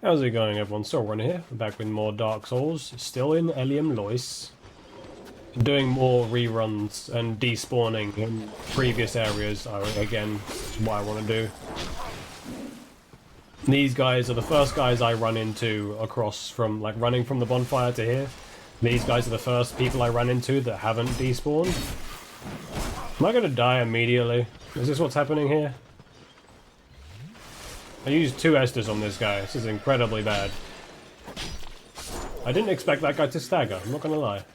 How's it going, everyone? SoulRunner here. We're back with more Dark Souls. Still in Eelum, Loyce. Doing more reruns and despawning in previous areas, again, is what I want to do. These guys are the first guys I run into across from, like, running from the bonfire to here. These guys are the first people I run into that haven't despawned. Am I going to die immediately? Is this what's happening here? I used 2 Esters on this guy. This is incredibly bad. I didn't expect that guy to stagger, I'm not gonna lie.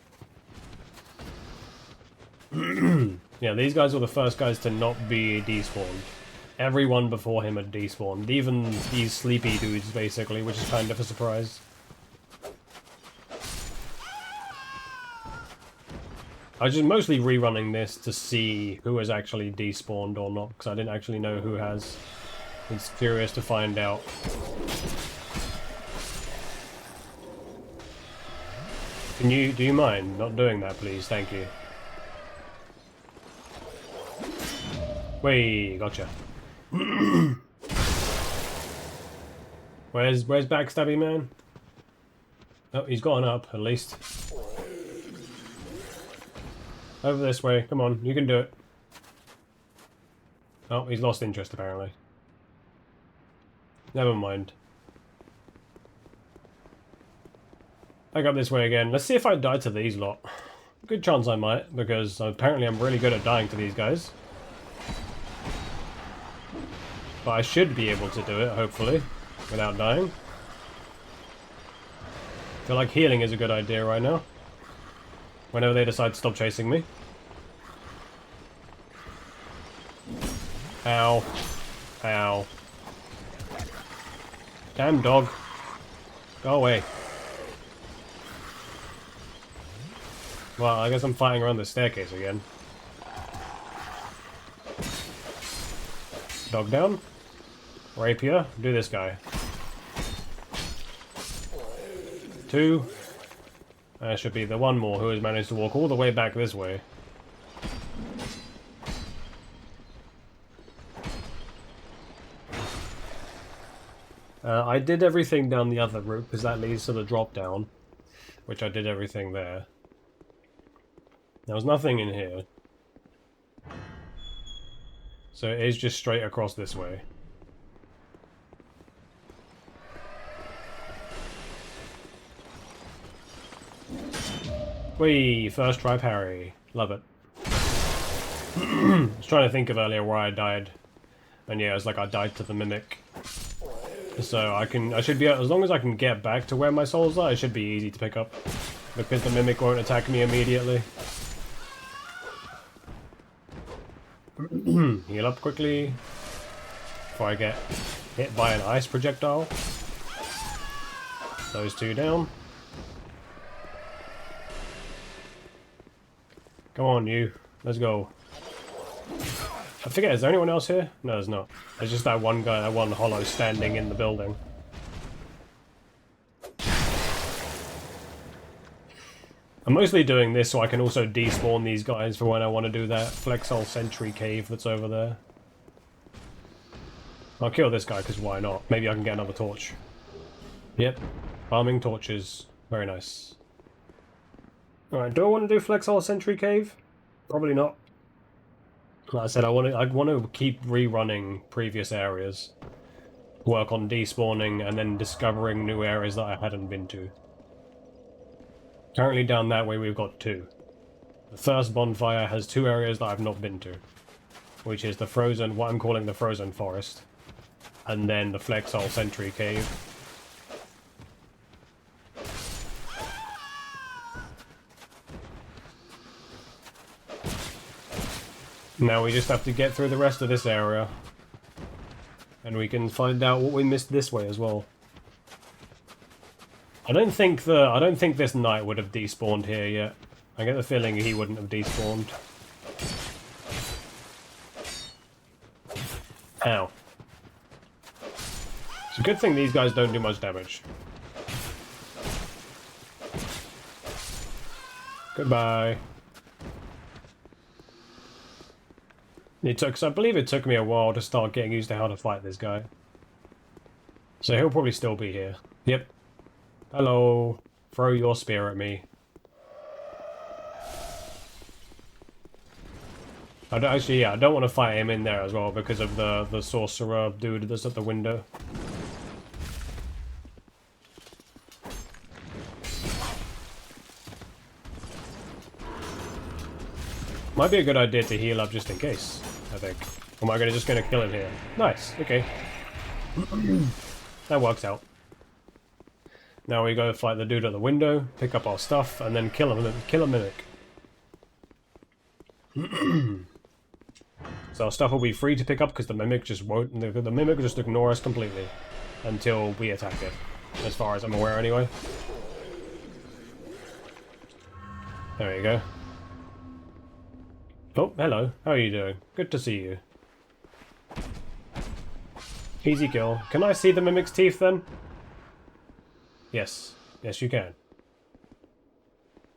Yeah, these guys were the first guys to not be despawned. Everyone before him had despawned. Even these sleepy dudes, basically, which is kind of a surprise. I was just mostly rerunning this to see who has actually despawned or not, because I didn't actually know who has. It's curious to find out. Do you mind not doing that, please? Thank you. Wait, gotcha. Where's Backstabby Man? Oh, he's gone up, at least. Over this way, come on, you can do it. Oh, he's lost interest, apparently. Never mind. Back up this way again. Let's see if I die to these lot. Good chance I might, because apparently I'm really good at dying to these guys. But I should be able to do it, hopefully, without dying. I feel like healing is a good idea right now. Whenever they decide to stop chasing me. Ow. Ow. Damn dog. Go away. Well, I guess I'm fighting around the staircase again. Dog down. Rapier. Do this guy. 2. There should be the one more who has managed to walk all the way back this way. I did everything down the other route, because that leads to the drop down. Which I did everything there. There was nothing in here. So it is just straight across this way. Whee! First try parry. Love it. I was trying to think of earlier where I died. And yeah, it was like I died to the Mimic. So I should be, as long as I can get back to where my souls are, it should be easy to pick up. Because the Mimic won't attack me immediately. Heal up quickly. Before I get hit by an ice projectile. Those 2 down. Come on, you. Let's go. I forget, is there anyone else here? No, there's not. There's just that one guy, that one hollow standing in the building. I'm mostly doing this so I can also despawn these guys for when I want to do that Flexol Sentry Cave that's over there. I'll kill this guy, because why not? Maybe I can get another torch. Yep. Farming torches. Very nice. Alright, do I want to do Flexol Sentry Cave? Probably not. Like I said, I want to keep rerunning previous areas. Work on despawning and then discovering new areas that I hadn't been to. Currently down that way we've got 2. The first bonfire has 2 areas that I've not been to. Which is the frozen, what I'm calling the frozen forest. And then the Flexol Sentry Cave. Now we just have to get through the rest of this area. And we can find out what we missed this way as well. I don't think this knight would have despawned here yet. I get the feeling he wouldn't have despawned. Ow. It's a good thing these guys don't do much damage. Goodbye. I believe it took me a while to start getting used to how to fight this guy. So he'll probably still be here. Yep. Hello. Throw your spear at me. I don't, actually, yeah, I don't want to fight him in there as well because of the sorcerer dude that's at the window. Might be a good idea to heal up just in case, I think. Or am I just gonna kill him here? Nice, okay. That works out. Now we go fight the dude at the window, pick up our stuff, and then kill him. Kill a mimic. So our stuff will be free to pick up because the mimic just won't. The mimic will just ignore us completely until we attack it. As far as I'm aware, anyway. There you go. Oh, hello. How are you doing? Good to see you. Easy kill. Can I see the mimic's teeth then? Yes. Yes, you can.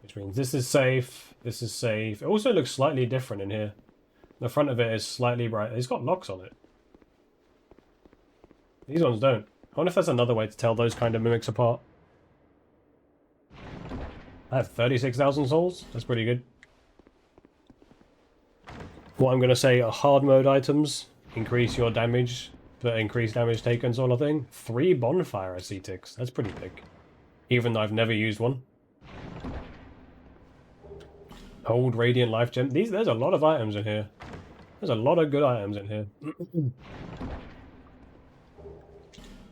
Which means this is safe. This is safe. It also looks slightly different in here. The front of it is slightly bright. It's got locks on it. These ones don't. I wonder if that's another way to tell those kind of mimics apart. I have 36,000 souls. That's pretty good. What I'm going to say are hard mode items. Increase your damage, but increase damage taken sort of thing. 3 bonfire ascetics. That's pretty big. Even though I've never used one. Old radiant life gem. There's a lot of items in here. There's a lot of good items in here.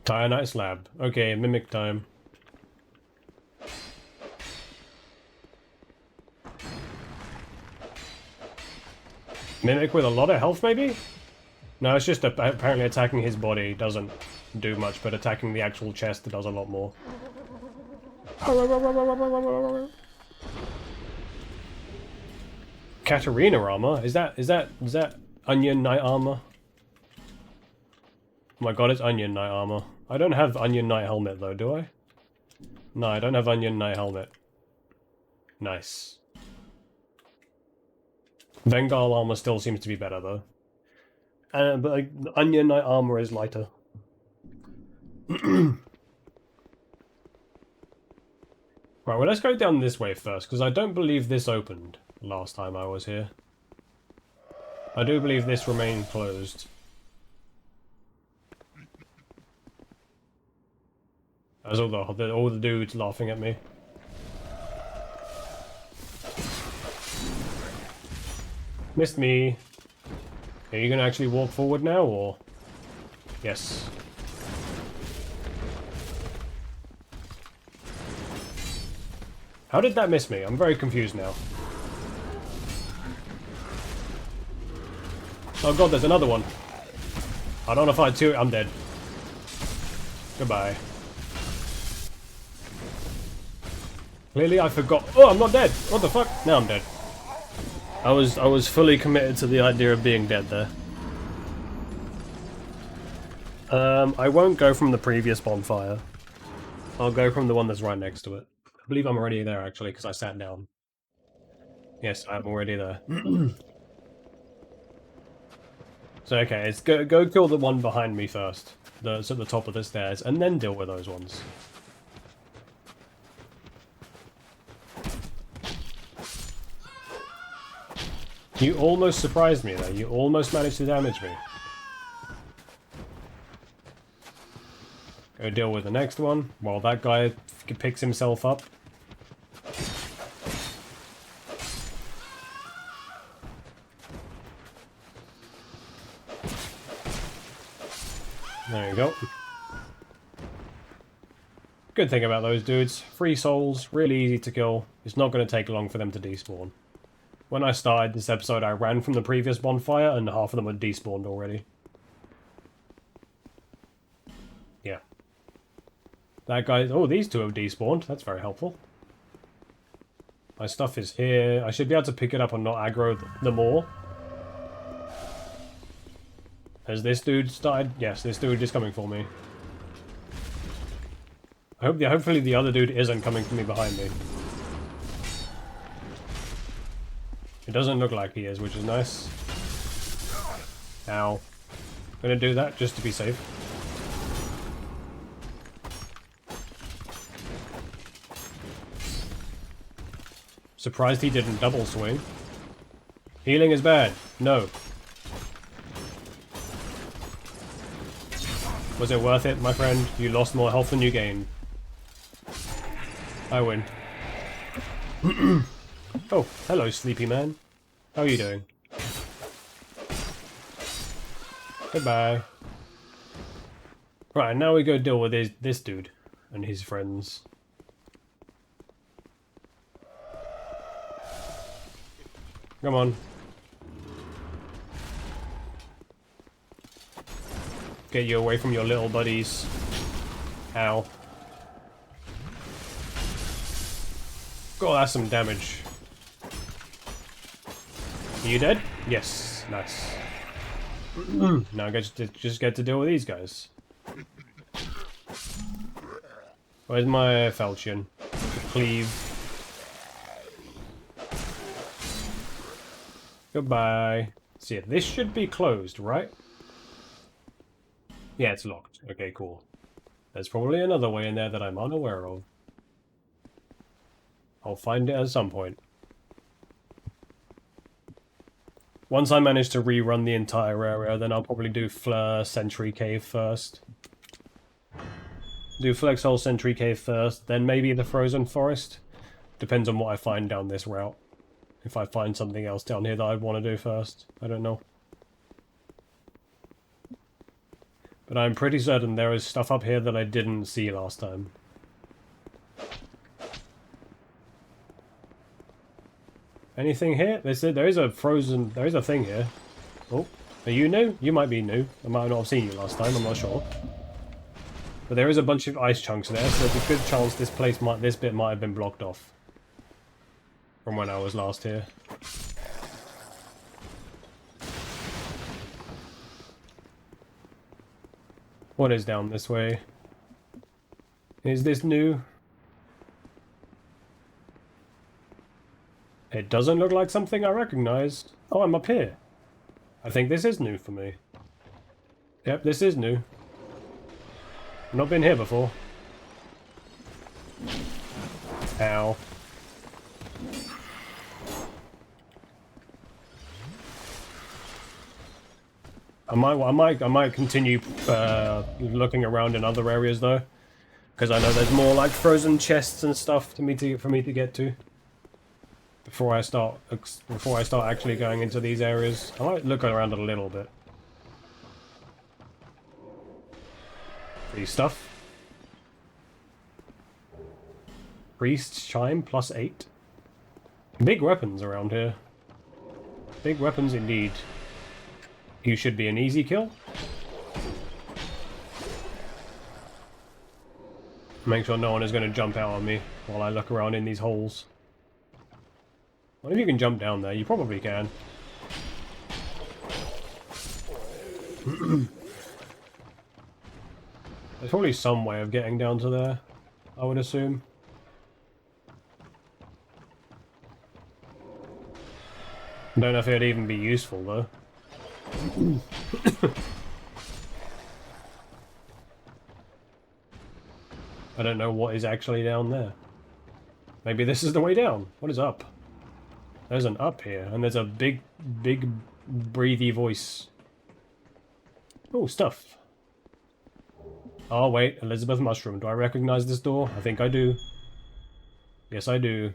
Titanite slab. Okay, mimic time. Mimic with a lot of health, maybe? No, it's just apparently attacking his body doesn't do much, but attacking the actual chest does a lot more. Katarina armor? Is that onion knight armor? Oh my god, it's onion knight armor. I don't have onion knight helmet though, do I? No, I don't have onion knight helmet. Nice. Bengal armor still seems to be better though. But the onion knight armor is lighter. Right, well let's go down this way first, because I don't believe this opened last time I was here. I do believe this remained closed. There's all the dudes laughing at me. Missed me. Are you gonna actually walk forward now, or? Yes. How did that miss me? I'm very confused now. Oh god, there's another one. I don't know if I had two. I'm dead. Goodbye. Clearly I forgot. Oh, I'm not dead. What the fuck? Now I'm dead. I was fully committed to the idea of being dead there. I won't go from the previous bonfire. I'll go from the one that's right next to it. I believe I'm already there actually because I sat down. Yes, I'm already there. So okay, let's go kill the one behind me first. That's at the top of the stairs, and then deal with those ones. You almost surprised me there. You almost managed to damage me. Go deal with the next one while that guy picks himself up. There you go. Good thing about those dudes. 3 souls, really easy to kill. It's not going to take long for them to despawn. When I started this episode, I ran from the previous bonfire, and half of them had despawned already. Yeah. That guy... Oh, these two have despawned. That's very helpful. My stuff is here. I should be able to pick it up and not aggro them all. Has this dude started? Yes, this dude is coming for me. Hopefully the other dude isn't coming for me behind me. It doesn't look like he is, which is nice. Ow. I'm gonna do that just to be safe. Surprised he didn't double swing. Healing is bad. No. Was it worth it, my friend? You lost more health than you gained. I win. Oh, hello, sleepy man. How are you doing? Goodbye. Right, now we go deal with this dude and his friends. Come on. Get you away from your little buddies. Ow. God, that's some damage. Are you dead? Yes. Nice. Now I just get to deal with these guys. Where's my falchion? Cleave. Goodbye. See, this should be closed, right? Yeah, it's locked. Okay, cool. There's probably another way in there that I'm unaware of. I'll find it at some point. Once I manage to rerun the entire area, then I'll probably do Fleur Sentry Cave first. Do Flexhole Sentry Cave first, then maybe the Frozen Forest. Depends on what I find down this route. If I find something else down here that I'd want to do first. I don't know. But I'm pretty certain there is stuff up here that I didn't see last time. Anything here? There is a thing here. Oh, are you new? You might be new. I might not have seen you last time, I'm not sure. But there is a bunch of ice chunks there, so there's a good chance this bit might have been blocked off. From when I was last here. What is down this way? Is this new? It doesn't look like something I recognized. Oh, I'm up here. I think this is new for me. Yep, this is new. I've not been here before. Ow. I might continue looking around in other areas though, because I know there's more like frozen chests and stuff for me to get to. Before I start actually going into these areas, I might look around a little bit. Free stuff. Priest's Chime +8. Big weapons around here. Big weapons indeed. You should be an easy kill. Make sure no one is going to jump out on me while I look around in these holes. Well, if you can jump down there, you probably can. There's probably some way of getting down to there, I would assume. Don't know if it'd even be useful though. I don't know what is actually down there. Maybe this is the way down. What is up? There's an up here, and there's a big breathy voice. Oh, stuff. Oh wait, Elizabeth Mushroom. Do I recognize this door? I think I do. Yes, I do.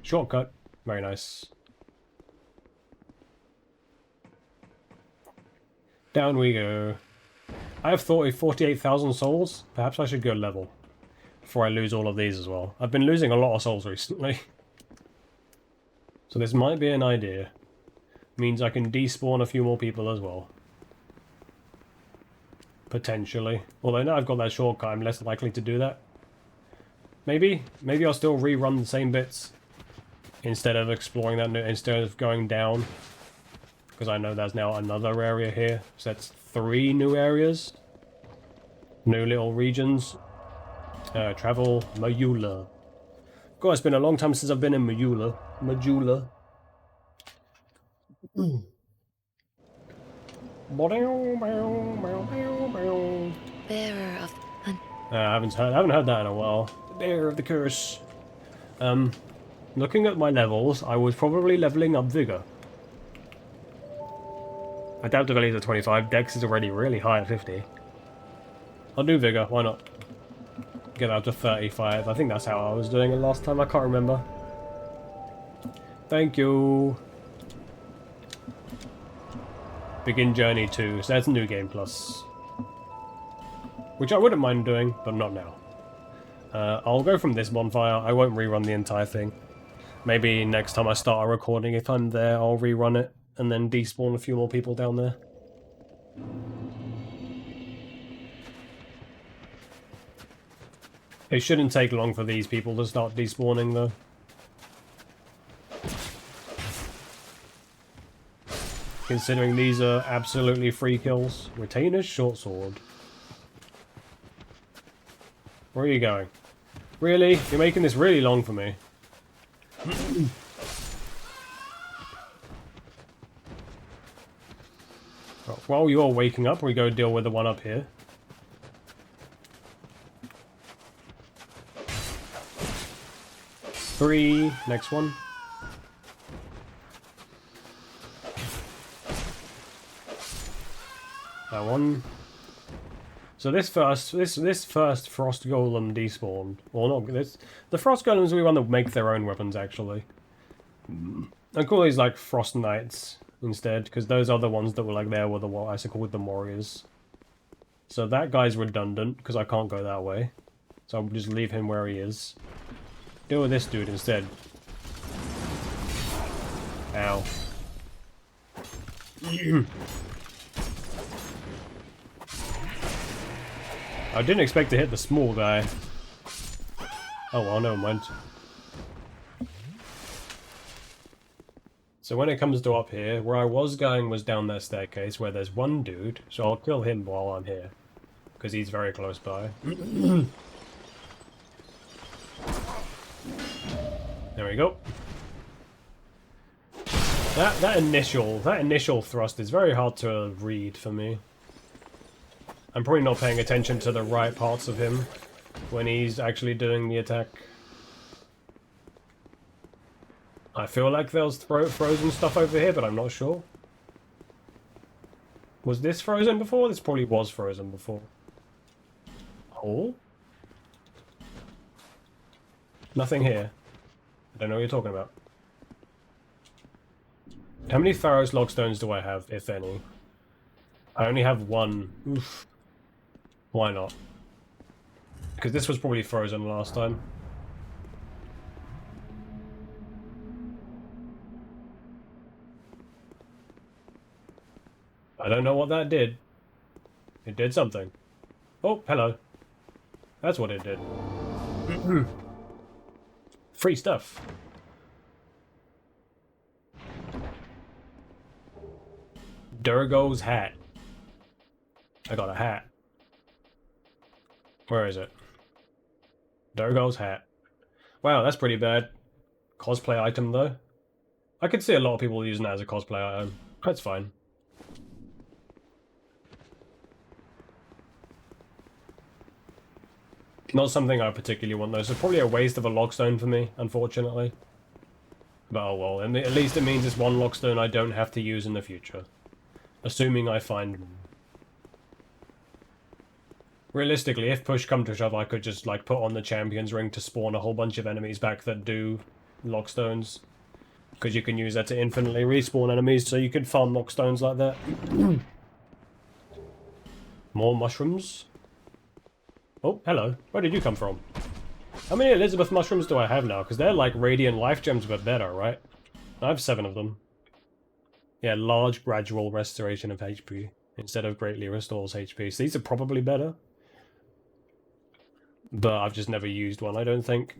Shortcut. Very nice. Down we go. I have 48,000 souls. Perhaps I should go level before I lose all of these as well. I've been losing a lot of souls recently. So this might be an idea. Means I can despawn a few more people as well. Potentially. Although now I've got that shortcut, I'm less likely to do that. Maybe I'll still rerun the same bits instead of exploring that, instead of going down. Because I know there's now another area here. So that's 3 new areas. New little regions. Travel Majula. God, it's been a long time since I've been in Majula. Bearer of I haven't heard that in a while. The bearer of the curse. Looking at my levels, I was probably leveling up Vigor. Adaptability is at 25, Dex is already really high at 50. I'll do Vigor, why not? Get up to 35, I think that's how I was doing it last time, I can't remember. Thank you. Begin Journey 2, so that's New Game Plus. Which I wouldn't mind doing, but not now. I'll go from this bonfire, I won't rerun the entire thing. Maybe next time I start a recording, if I'm there, I'll rerun it, and then despawn a few more people down there. It shouldn't take long for these people to start despawning, though. Considering these are absolutely free kills. Retainer's short sword. Where are you going? Really? You're making this really long for me. While you're waking up, we go deal with the one up here. Three, next one. That one. So this first frost golem despawned. Or not this. The frost golems we want to make their own weapons actually. I call these like frost knights instead, because those other ones that were like there were the what I called them warriors. So that guy's redundant because I can't go that way. So I'll just leave him where he is. Deal with this dude instead. Ow. I didn't expect to hit the small guy. Oh well, never mind. So when it comes to up here, where I was going was down that staircase where there's one dude, so I'll kill him while I'm here. Because he's very close by. There we go. That initial thrust is very hard to read for me. I'm probably not paying attention to the right parts of him when he's actually doing the attack. I feel like there's frozen stuff over here, but I'm not sure. Was this frozen before? This probably was frozen before. Hole? Nothing here. I don't know what you're talking about. How many Pharaoh's Logstones do I have, if any? I only have one. Oof. Why not? Because this was probably frozen last time. I don't know what that did. It did something. Oh, hello. That's what it did. Free stuff. Durgo's hat. I got a hat. Where is it? Durgo's hat. Wow, that's pretty bad. Cosplay item, though. I could see a lot of people using that as a cosplay item. That's fine. Not something I particularly want, though, so probably a waste of a lockstone for me, unfortunately. But oh well, and at least it means it's one lockstone I don't have to use in the future. Assuming I find one. Realistically, if push come to shove, I could just like put on the Champion's Ring to spawn a whole bunch of enemies back that do lockstones. Because you can use that to infinitely respawn enemies, so you could farm lockstones like that. More mushrooms. Oh, hello. Where did you come from? How many Elizabeth mushrooms do I have now? Because they're like radiant life gems, but better, right? I have 7 of them. Yeah, large gradual restoration of HP instead of greatly restores HP. So these are probably better. But I've just never used one, I don't think.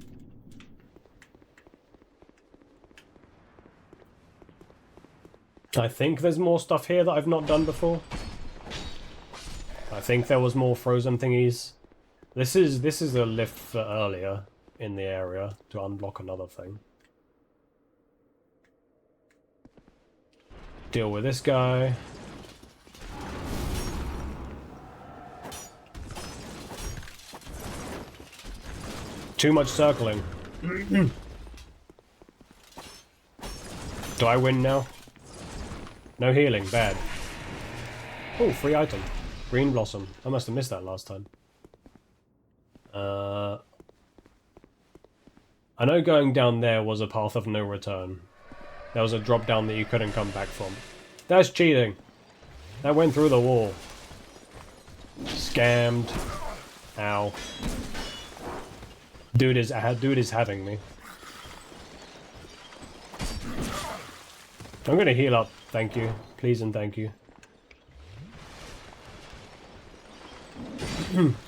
I think there's more stuff here that I've not done before. I think there was more frozen thingies. This is a lift for earlier in the area to unblock another thing. Deal with this guy. Too much circling. Do I win now? No healing, bad. Oh, free item. Green blossom. I must have missed that last time. I know going down there was a path of no return. There was a drop down that you couldn't come back from. That's cheating. That went through the wall. Scammed. Ow. Dude is having me. I'm gonna heal up, thank you. Please and thank you.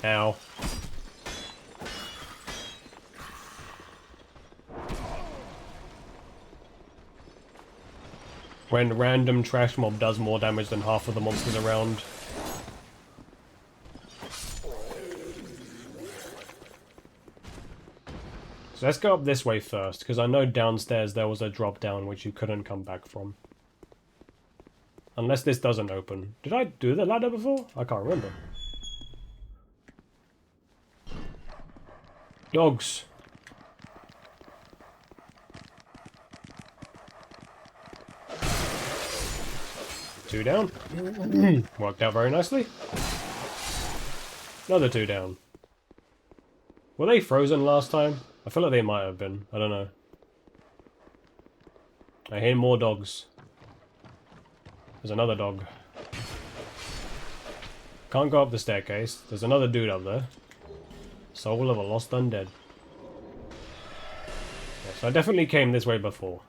Ow. When random trash mob does more damage than half of the monsters around. So let's go up this way first, because I know downstairs there was a drop down which you couldn't come back from. Unless this doesn't open. Did I do the ladder before? I can't remember. Dogs. Two down. Worked out very nicely. Another two down. Were they frozen last time? I feel like they might have been. I don't know. I hear more dogs. There's another dog. Can't go up the staircase. There's another dude up there. Soul of a lost undead. Yeah, so I definitely came this way before.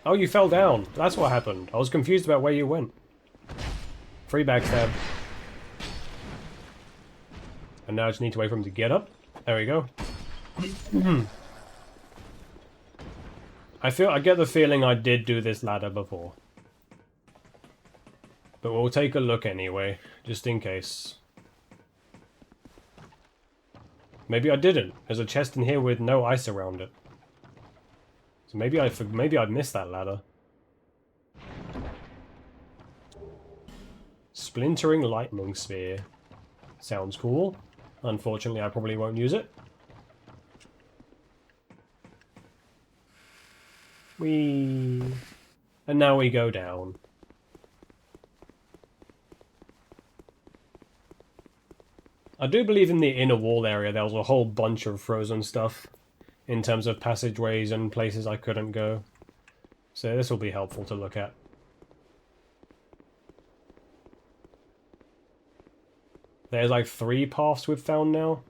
Oh, you fell down. That's what happened. I was confused about where you went. Free backstab. And now I just need to wait for him to get up. There we go. I get the feeling I did do this ladder before. But we'll take a look anyway, just in case. Maybe I didn't. There's a chest in here with no ice around it. So maybe I missed that ladder. Splintering lightning sphere. Sounds cool. Unfortunately, I probably won't use it. Whee! And now we go down. I do believe in the inner wall area there was a whole bunch of frozen stuff in terms of passageways and places I couldn't go. So this will be helpful to look at. There's like 3 paths we've found now.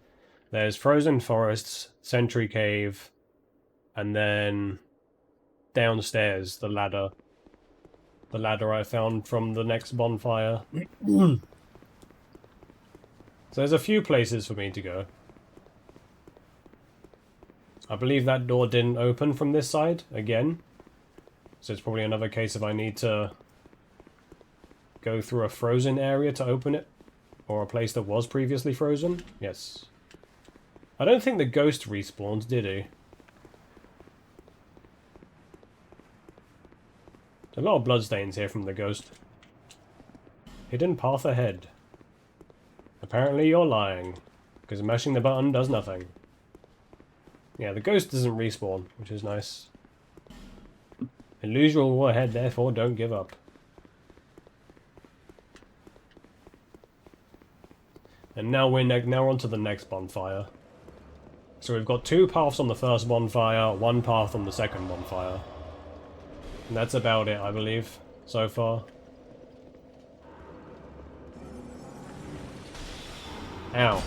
There's Frozen Forests, Sentry Cave, and then downstairs, the ladder. The ladder I found from the next bonfire. So there's a few places for me to go. I believe that door didn't open from this side, again. So it's probably another case if I need to go through a frozen area to open it. Or a place that was previously frozen? Yes. I don't think the ghost respawns, did he? A lot of bloodstains here from the ghost. Hidden path ahead. Apparently you're lying, because mashing the button does nothing. Yeah, the ghost doesn't respawn, which is nice. Illusional war ahead, therefore don't give up. And now we're on to the next bonfire. So we've got 2 paths on the first bonfire, 1 path on the second bonfire. And that's about it, I believe, so far. Ow.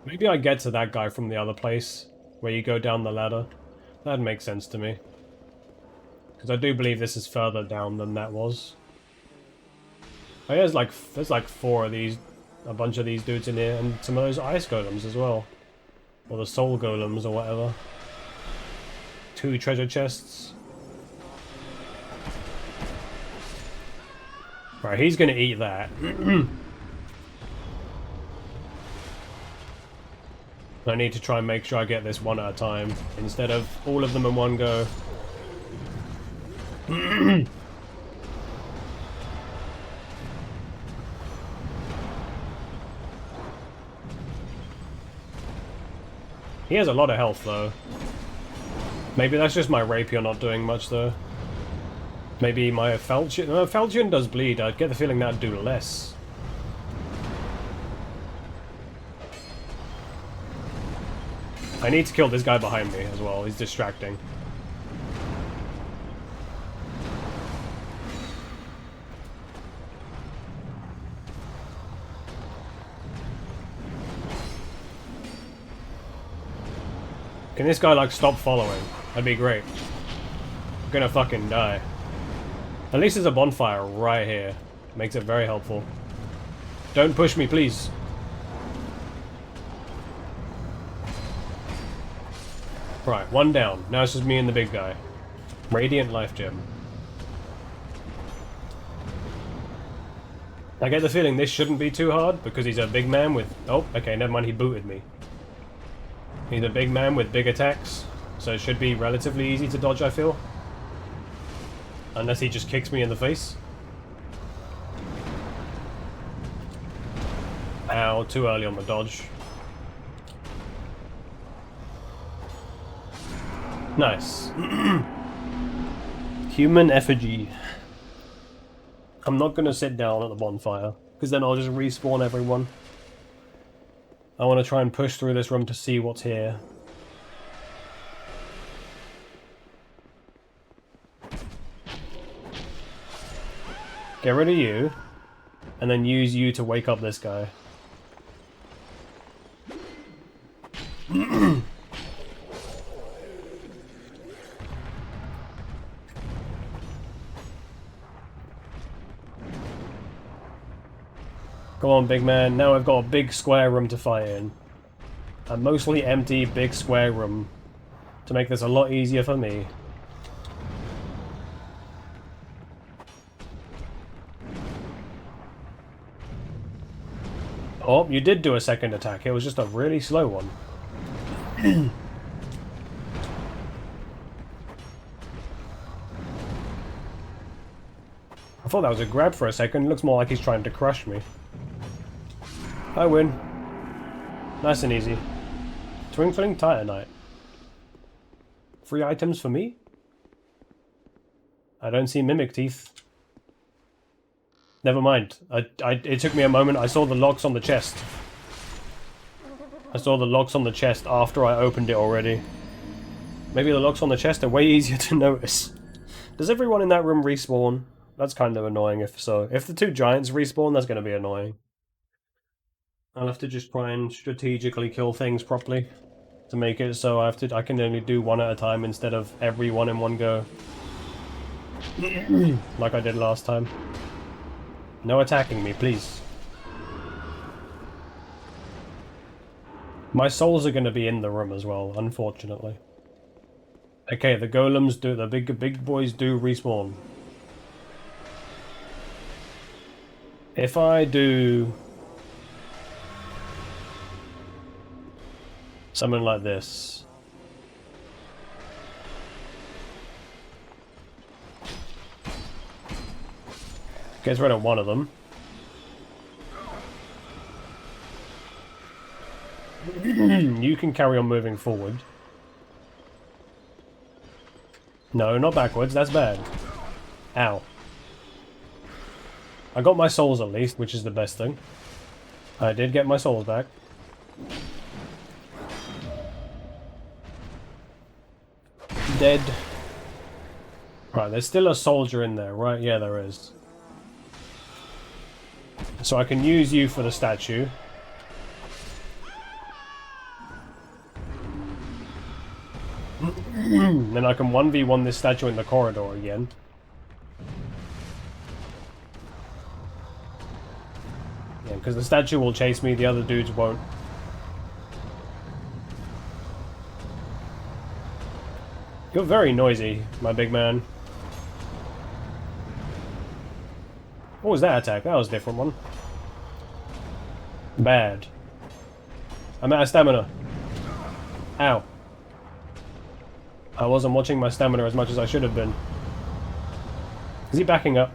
Maybe I get to that guy from the other place, where you go down the ladder. That makes sense to me. Because I do believe this is further down than that was. Oh yeah, there's like 4 of these, a bunch of these dudes in here, and some of those ice golems as well. Or the soul golems or whatever. 2 treasure chests. Right, he's gonna eat that. I need to try and make sure I get this one at a time, instead of all of them in one go. He has a lot of health, though. Maybe that's just my rapier not doing much, though. Maybe my falchion... No, falchion does bleed. I'd get the feeling that'd do less. I need to kill this guy behind me as well. He's distracting. Can this guy, like, stop following? That'd be great. I'm gonna fucking die. At least there's a bonfire right here. Makes it very helpful. Don't push me, please. Right, one down. Now it's just me and the big guy. Radiant Life Gem. I get the feeling this shouldn't be too hard, because he's a big man with... Oh, okay, never mind, he booted me. He's a big man with big attacks, so it should be relatively easy to dodge, I feel. Unless he just kicks me in the face. Ow, too early on the dodge. Nice. Human effigy. I'm not gonna sit down at the bonfire, because then I'll just respawn everyone. I want to try and push through this room to see what's here. Get rid of you, and then use you to wake up this guy. Come on, big man. Now I've got a big square room to fight in. A mostly empty, big square room. To make this a lot easier for me. Oh, you did do a second attack. It was just a really slow one. I thought that was a grab for a second. It looks more like he's trying to crush me. I win. Nice and easy. Twinkling Titanite. 3 items for me? I don't see Mimic Teeth. Never mind. It took me a moment. I saw the locks on the chest. I saw the locks on the chest after I opened it already. Maybe the locks on the chest are way easier to notice. Does everyone in that room respawn? That's kind of annoying if so. If the 2 giants respawn, that's going to be annoying. I'll have to just try and strategically kill things properly to make it so I can only do 1 at a time instead of every one in one go. Like I did last time. No attacking me, please. My souls are going to be in the room as well, unfortunately. Okay, the golems do, the big boys do respawn. If I do something like this. Gets rid of one of them. You can carry on moving forward. No, not backwards, that's bad. Ow. I got my souls at least, which is the best thing. I did get my souls back. Dead. Right, there's still a soldier in there, right? Yeah, there is. So I can use you for the statue. Then I can 1v1 this statue in the corridor again. Yeah, because the statue will chase me, the other dudes won't. You're very noisy, my big man. What was that attack? That was a different one. Bad. I'm out of stamina. Ow. I wasn't watching my stamina as much as I should have been. Is he backing up?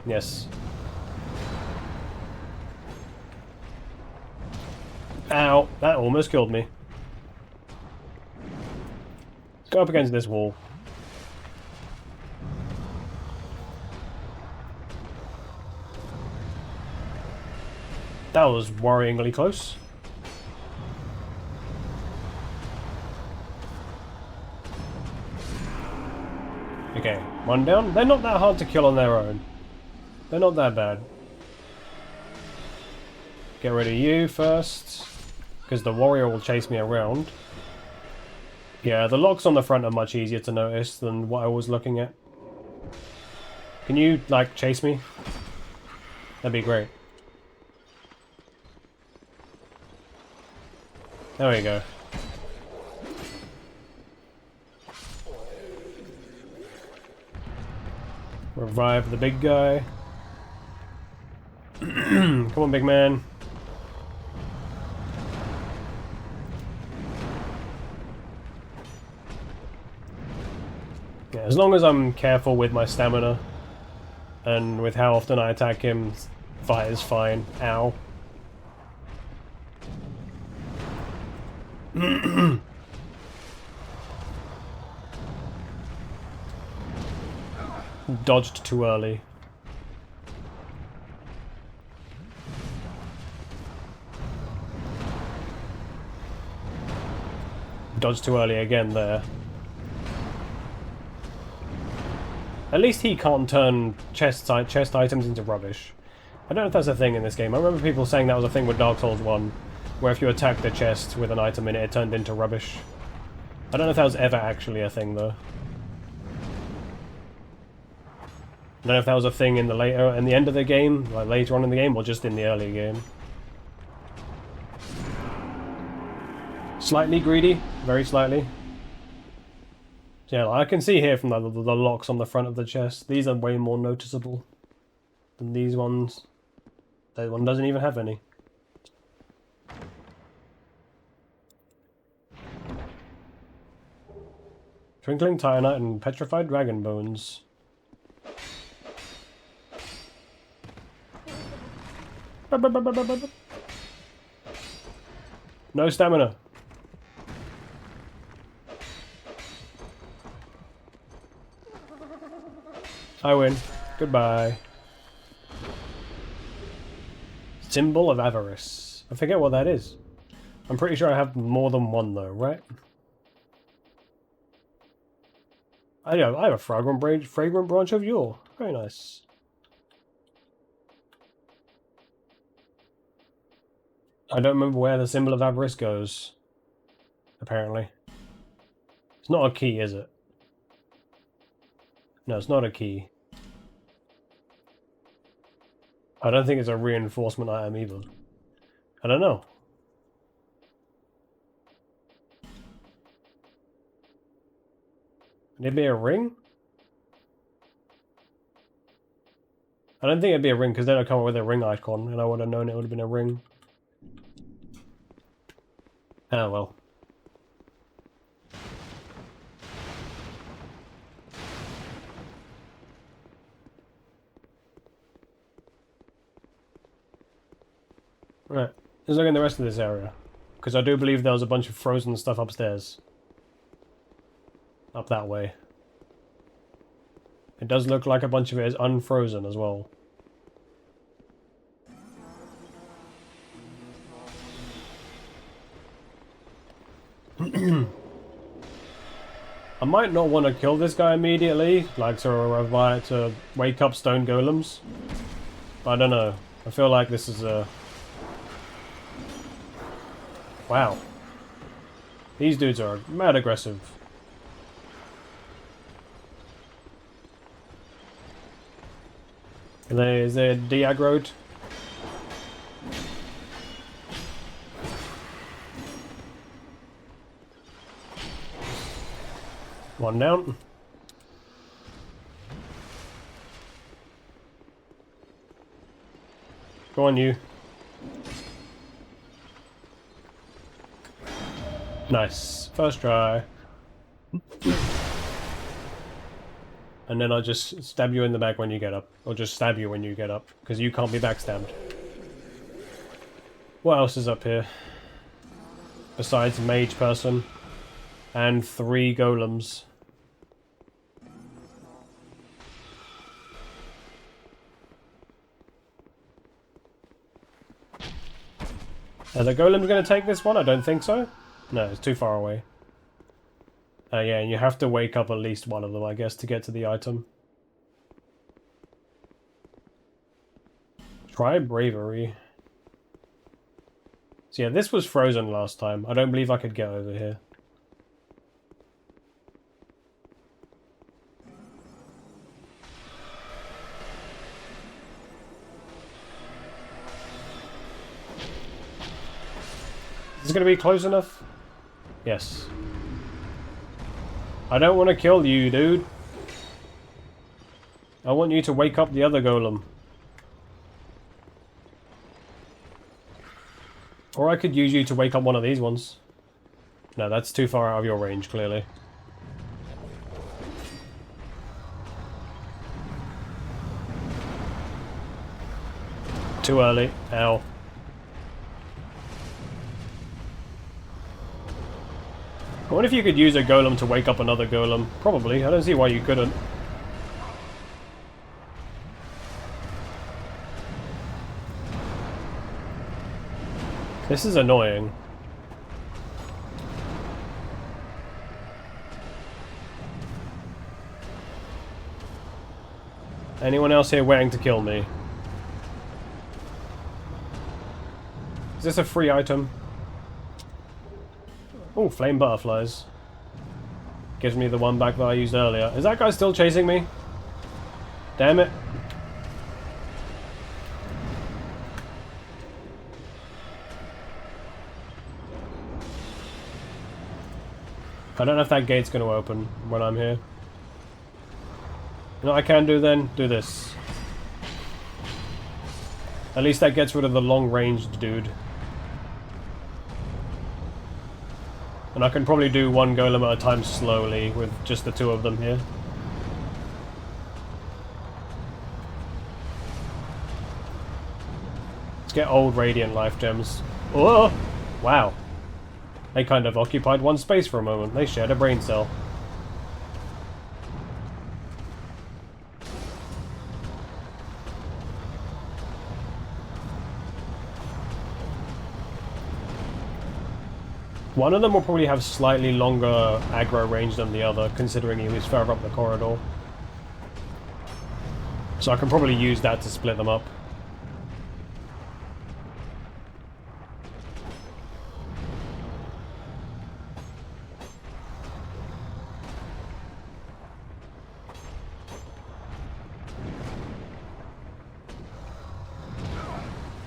Yes. Ow. That almost killed me. Go up against this wall. That was worryingly close. Okay, one down. They're not that hard to kill on their own. They're not that bad. Get rid of you first, because the warrior will chase me around. Yeah, the locks on the front are much easier to notice than what I was looking at. Can you, like, chase me? That'd be great. There we go. Revive the big guy. Come on, big man. Yeah, as long as I'm careful with my stamina and with how often I attack him, fight is fine. Ow. Dodged too early. Dodged too early again there. At least he can't turn chest items into rubbish. I don't know if that's a thing in this game. I remember people saying that was a thing with Dark Souls 1, where if you attacked the chest with an item in it, it turned into rubbish. I don't know if that was ever actually a thing, though. I don't know if that was a thing in the end of the game, like later on in the game, or just in the early game. Slightly greedy, very slightly. Yeah, I can see here from the locks on the front of the chest. These are way more noticeable than these ones. That one doesn't even have any. Twinkling Titanite and Petrified Dragon Bones. No stamina. I win. Goodbye. Symbol of Avarice. I forget what that is. I'm pretty sure I have more than one though, right? I have a fragrant branch of yore. Very nice. I don't remember where the symbol of avarice goes. Apparently. It's not a key, is it? No, it's not a key. I don't think it's a reinforcement item either. I don't know. Would it be a ring? I don't think it'd be a ring because then it'd come up with a ring icon and I would have known it would have been a ring. Oh well. Right, let's look in the rest of this area. Because I do believe there was a bunch of frozen stuff upstairs. Up that way. It does look like a bunch of it is unfrozen as well. I might not want to kill this guy immediately, like to wake up stone golems. But I don't know. I feel like this is a... Wow. These dudes are mad aggressive. Is there de-aggroed? One down. Go on, you. Nice. First try. And then I'll just stab you in the back when you get up. Or just stab you when you get up. Because you can't be backstabbed. What else is up here? Besides mage person. And 3 golems. Are the golems going to take this one? I don't think so. No, it's too far away. Yeah, and you have to wake up at least one of them, I guess, to get to the item. Try bravery. So yeah, this was frozen last time. I don't believe I could get over here. Is this going to be close enough? Yes. I don't want to kill you, dude. I want you to wake up the other golem. Or I could use you to wake up one of these ones. No, that's too far out of your range, clearly. Too early. Ow. I wonder if you could use a golem to wake up another golem. Probably. I don't see why you couldn't. This is annoying. Anyone else here waiting to kill me? Is this a free item? Oh, flame butterflies. Gives me the one back that I used earlier. Is that guy still chasing me? Damn it. I don't know if that gate's going to open when I'm here. You know what I can do then? Do this. At least that gets rid of the long-ranged dude. And I can probably do one golem at a time slowly with just the 2 of them here. Let's get old radiant life gems. Oh! Wow. They kind of occupied one space for a moment. They shared a brain cell. One of them will probably have slightly longer aggro range than the other, considering he was further up the corridor. So I can probably use that to split them up.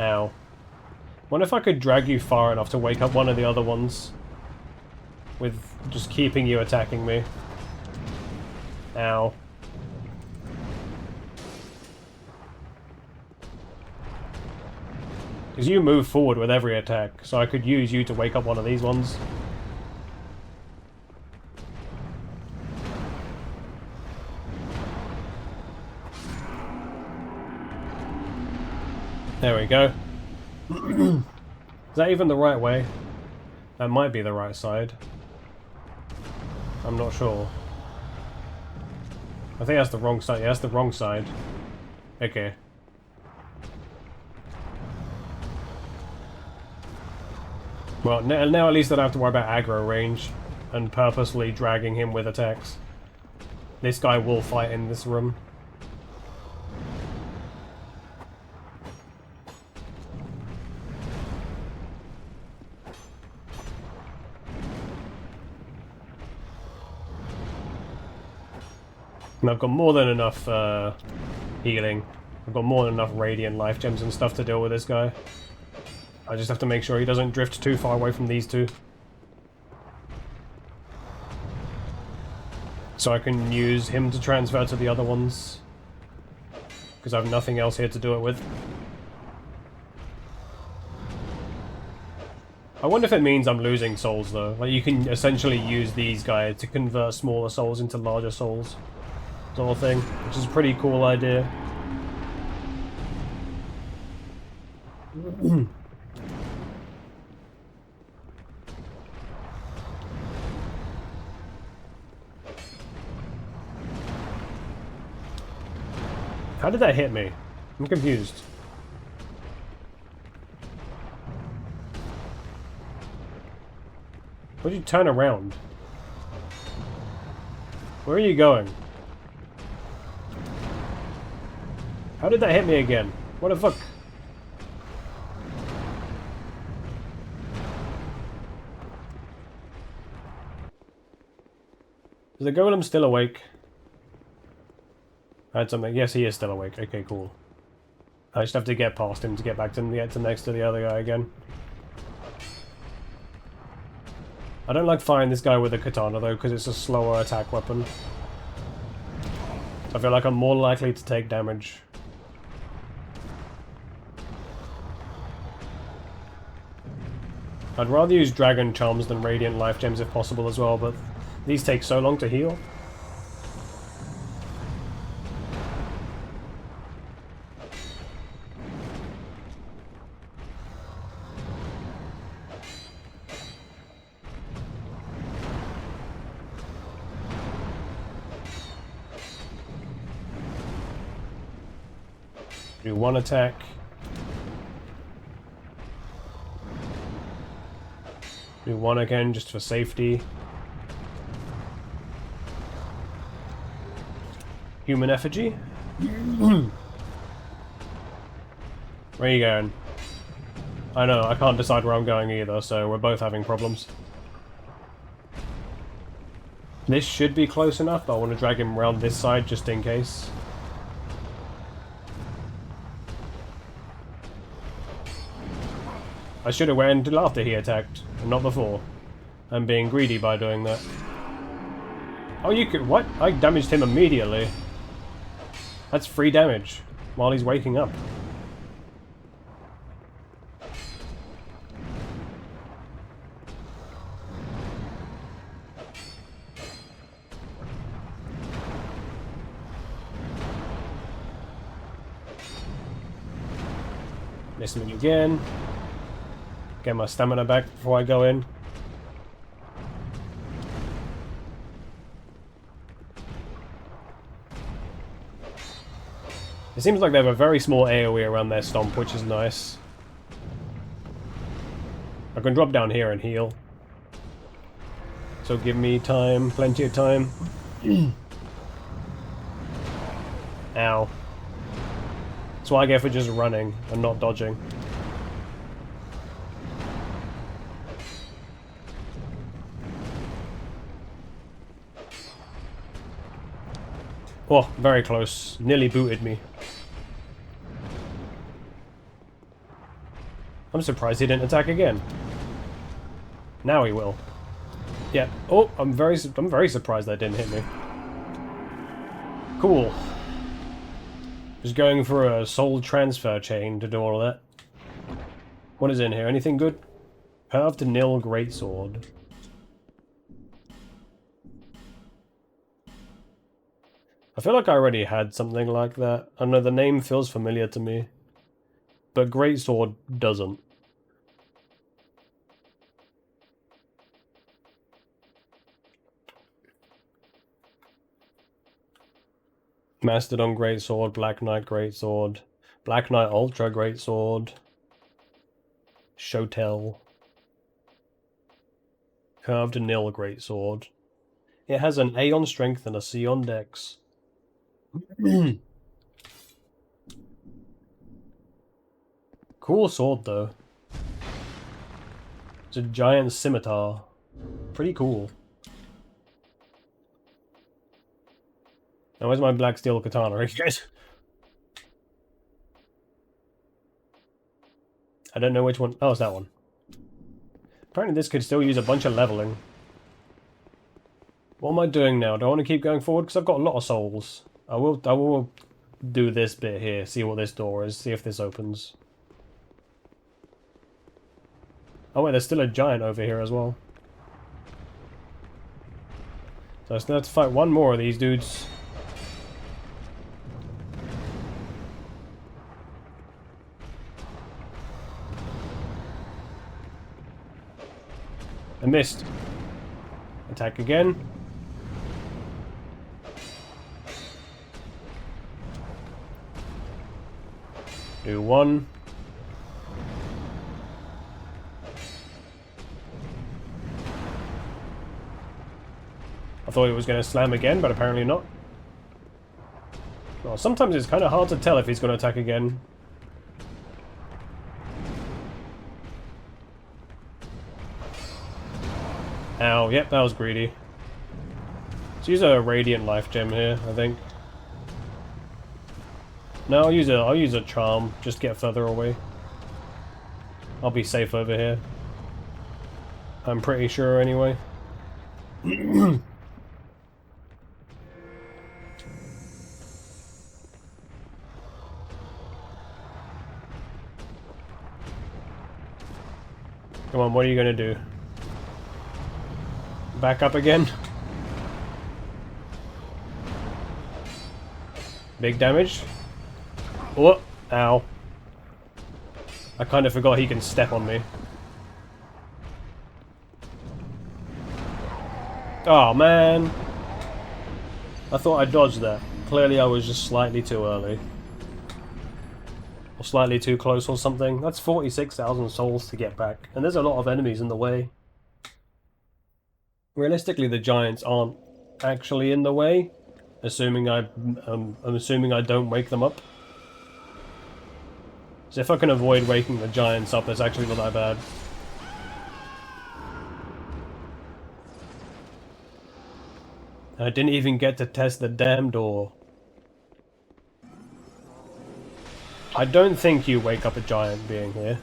Ow. Wonder if I could drag you far enough to wake up one of the other ones. With just keeping you attacking me. Ow. Because you move forward with every attack, so I could use you to wake up one of these ones. There we go. Is that even the right way? That might be the right side. I'm not sure. I think that's the wrong side. Yeah, that's the wrong side. Okay. Well, now at least I don't have to worry about aggro range and purposely dragging him with attacks. This guy will fight in this room. And I've got more than enough healing. I've got more than enough radiant life gems and stuff to deal with this guy. I just have to make sure he doesn't drift too far away from these 2. So I can use him to transfer to the other ones. Because I have nothing else here to do it with. I wonder if it means I'm losing souls though. Like you can essentially use these guys to convert smaller souls into larger souls. Sort of thing, which is a pretty cool idea. How did that hit me? I'm confused. Why'd you turn around? Where are you going? How did that hit me again? What the fuck? Is the golem still awake? I had something. Yes, he is still awake. Okay, cool. I just have to get past him to get back to him, get to next to the other guy again. I don't like firing this guy with a katana though, because it's a slower attack weapon. I feel like I'm more likely to take damage. I'd rather use Dragon Charms than Radiant Life Gems if possible as well, but these take so long to heal. Do one attack. Do one again just for safety. Human effigy? Where are you going? I know, I can't decide where I'm going either, so we're both having problems. This should be close enough, but I want to drag him around this side just in case. I should have waited until after he attacked, and not before. I'm being greedy by doing that. Oh, you could... What? I damaged him immediately. That's free damage, while he's waking up. Miss me again. Get my stamina back before I go in. It seems like they have a very small AoE around their stomp, which is nice. I can drop down here and heal. So give me time, plenty of time. Ow. That's what I get for just running and not dodging. Oh, very close. Nearly booted me. I'm surprised he didn't attack again. Now he will. Yeah. Oh, I'm very surprised that didn't hit me. Cool. Just going for a soul transfer chain to do all of that. What is in here? Anything good? Curved Nil Greatsword. I feel like I already had something like that. I know the name feels familiar to me. But Greatsword doesn't. Mastodon Greatsword, Black Knight Greatsword, Black Knight Ultra Greatsword, Shotel, Curved Nil Greatsword. It has an A on Strength and a C on Dex. Cool sword though. It's a giant scimitar. Pretty cool. Now where's my black steel katana again? I don't know which one. Oh, it's that one. Apparently this could still use a bunch of leveling. What am I doing now? Do I want to keep going forward? Because I've got a lot of souls. I will do this bit here, see what this door is, see if this opens. Oh wait, there's still a giant over here as well. So I still have to fight one more of these dudes. I missed. Attack again. Do one. I thought it was going to slam again, but apparently not. Well, sometimes it's kind of hard to tell if he's going to attack again. Ow, yep, that was greedy. Let's use a Radiant Life Gem here, I think. No, I'll use a Charm, just get further away. I'll be safe over here. I'm pretty sure anyway. Come on, what are you gonna do? Back up again? Big damage? Oh, ow. I kind of forgot he can step on me. Oh man. I thought I dodged that. Clearly I was just slightly too early. Or slightly too close or something. That's 46,000 souls to get back. And there's a lot of enemies in the way. Realistically, the giants aren't actually in the way. I'm assuming I don't wake them up. So if I can avoid waking the giants up, it's actually not that bad. I didn't even get to test the damn door. I don't think you wake up a giant being here.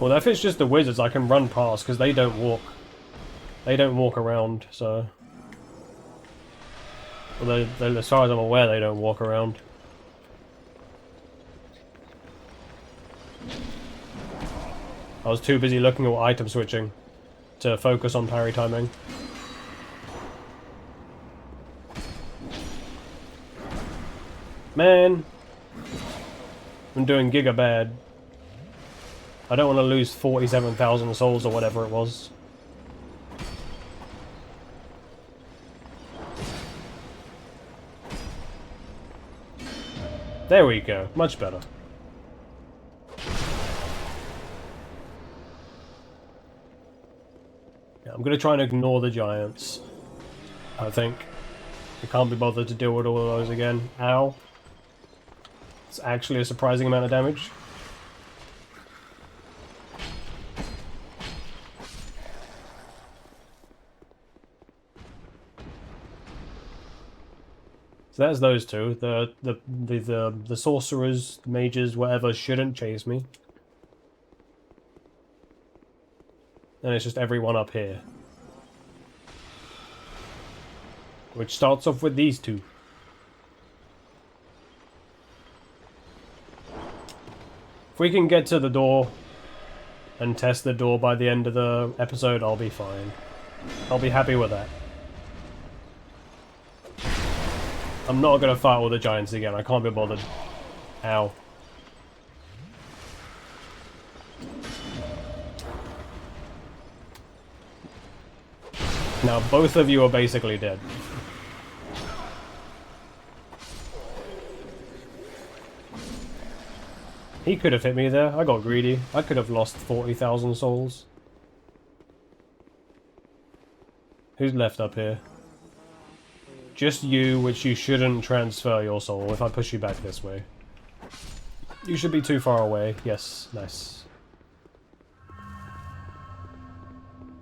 Well, if it's just the wizards, I can run past, because they don't walk. They don't walk around, so... Well, as far as I'm aware, they don't walk around. I was too busy looking at item switching to focus on parry timing. Man! I'm doing giga bad. I don't want to lose 47,000 souls or whatever it was. There we go. Much better. Yeah, I'm going to try and ignore the giants. I think. I can't be bothered to deal with all of those again. Ow. It's actually a surprising amount of damage. So that's those two. The sorcerers, mages, whatever, shouldn't chase me. And it's just everyone up here. Which starts off with these two. If we can get to the door and test the door by the end of the episode, I'll be fine. I'll be happy with that. I'm not going to fight all the giants again. I can't be bothered. Ow. Now, both of you are basically dead. He could have hit me there. I got greedy. I could have lost 40,000 souls. Who's left up here? Just you, which you shouldn't transfer your soul if I push you back this way. You should be too far away. Yes, nice.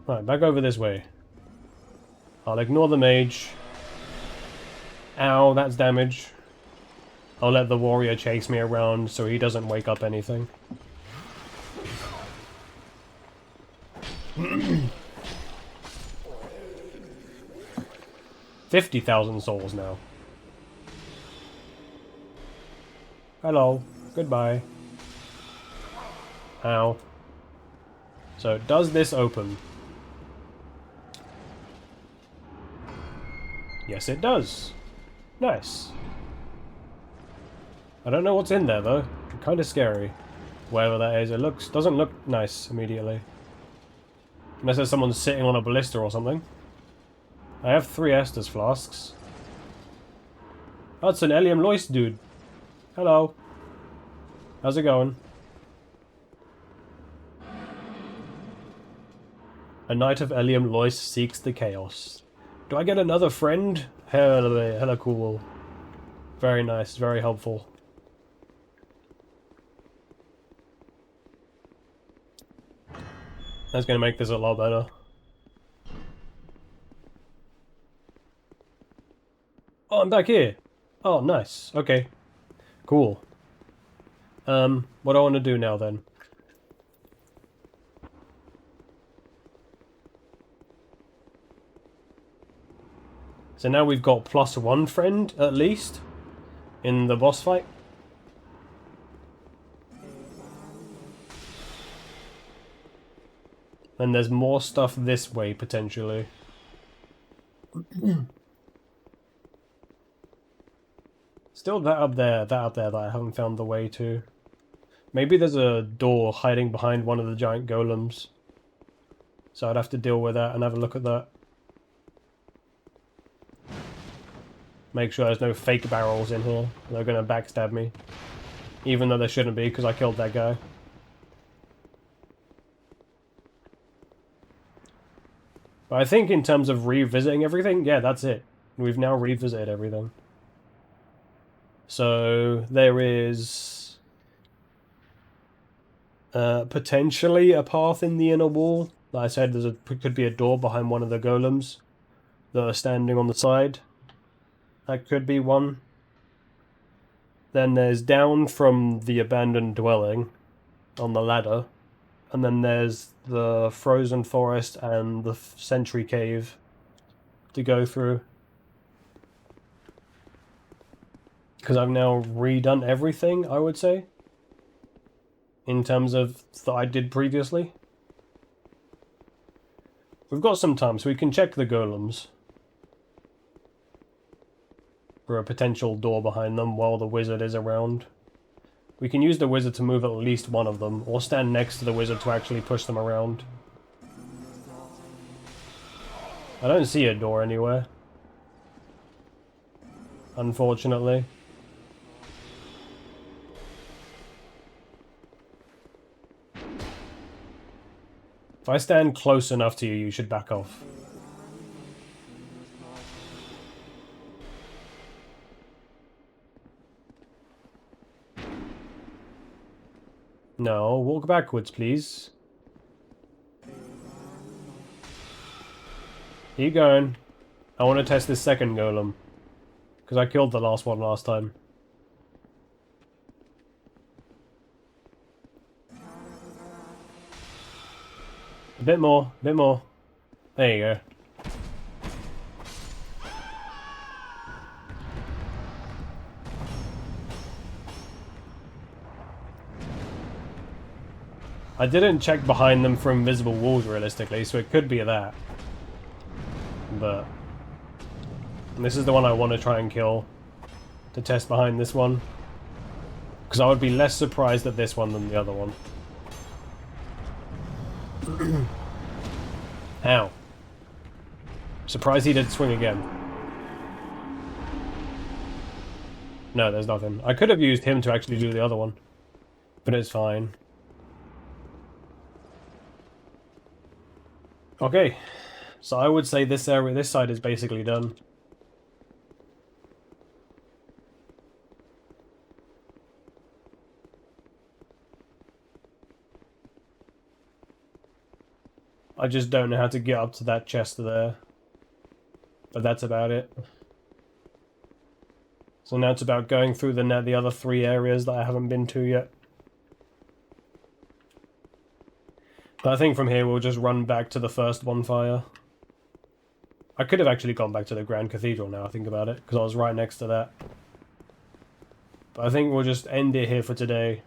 Right, back over this way. I'll ignore the mage. Ow, that's damage. I'll let the warrior chase me around so he doesn't wake up anything. 50,000 souls now. Hello. Goodbye. Ow. So, does this open? Yes, it does. Nice. I don't know what's in there, though. Kind of scary. Whatever that is. It doesn't look nice immediately. Unless there's someone sitting on a ballista or something. I have 3 Estus flasks. Oh, it's an Eelum Loyce dude. Hello. How's it going? A knight of Eelum Loyce seeks the chaos. Do I get another friend? Hella cool. Very nice, very helpful. That's gonna make this a lot better. Oh, I'm back here. Oh, nice. Okay. Cool. What do I want to do now then? So now we've got +1 friend, at least, in the boss fight. And there's more stuff this way, potentially. Still that up there that I haven't found the way to. Maybe there's a door hiding behind one of the giant golems. So I'd have to deal with that and have a look at that. Make sure there's no fake barrels in here. They're gonna backstab me. Even though there shouldn't be, because I killed that guy. But I think in terms of revisiting everything, yeah, that's it. We've now revisited everything. So there is potentially a path in the inner wall. Like I said, could be a door behind one of the golems that are standing on the side. That could be one. Then there's down from the abandoned dwelling on the ladder. And then there's the frozen forest and the sentry cave to go through. Because I've now redone everything, I would say. In terms of that I did previously. We've got some time, so we can check the golems. For a potential door behind them while the wizard is around. We can use the wizard to move at least one of them, or stand next to the wizard to actually push them around. I don't see a door anywhere. Unfortunately. If I stand close enough to you, you should back off. No, walk backwards, please. Keep going. I want to test this second golem. Because I killed the last one last time. A bit more, a bit more. There you go. I didn't check behind them for invisible walls realistically, so it could be that. But this is the one I want to try and kill to test behind this one. Because I would be less surprised at this one than the other one. Ow. Surprised he did swing again. No, there's nothing. I could have used him to actually do the other one. But it's fine. Okay. So I would say this area, this side is basically done. I just don't know how to get up to that chest there. But that's about it. So now it's about going through the other 3 areas that I haven't been to yet. But I think from here we'll just run back to the first bonfire. I could have actually gone back to the Grand Cathedral now I think about it, because I was right next to that. But I think we'll just end it here for today.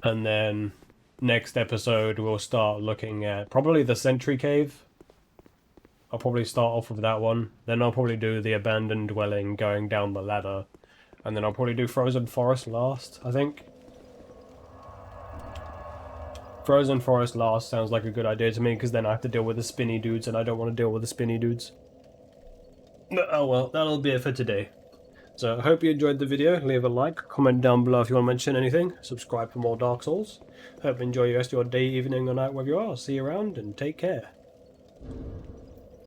And then next episode we'll start looking at probably the Sentry Cave. I'll probably start off with that one. Then I'll probably do the abandoned dwelling going down the ladder. And then I'll probably do Frozen Forest last, I think. Frozen Forest last sounds like a good idea to me, because then I have to deal with the spinny dudes, and I don't want to deal with the spinny dudes. Oh well, that'll be it for today. So I hope you enjoyed the video. Leave a like, comment down below if you want to mention anything, subscribe for more Dark Souls. Hope you enjoy the rest of your day, evening or night wherever you are. See you around and take care.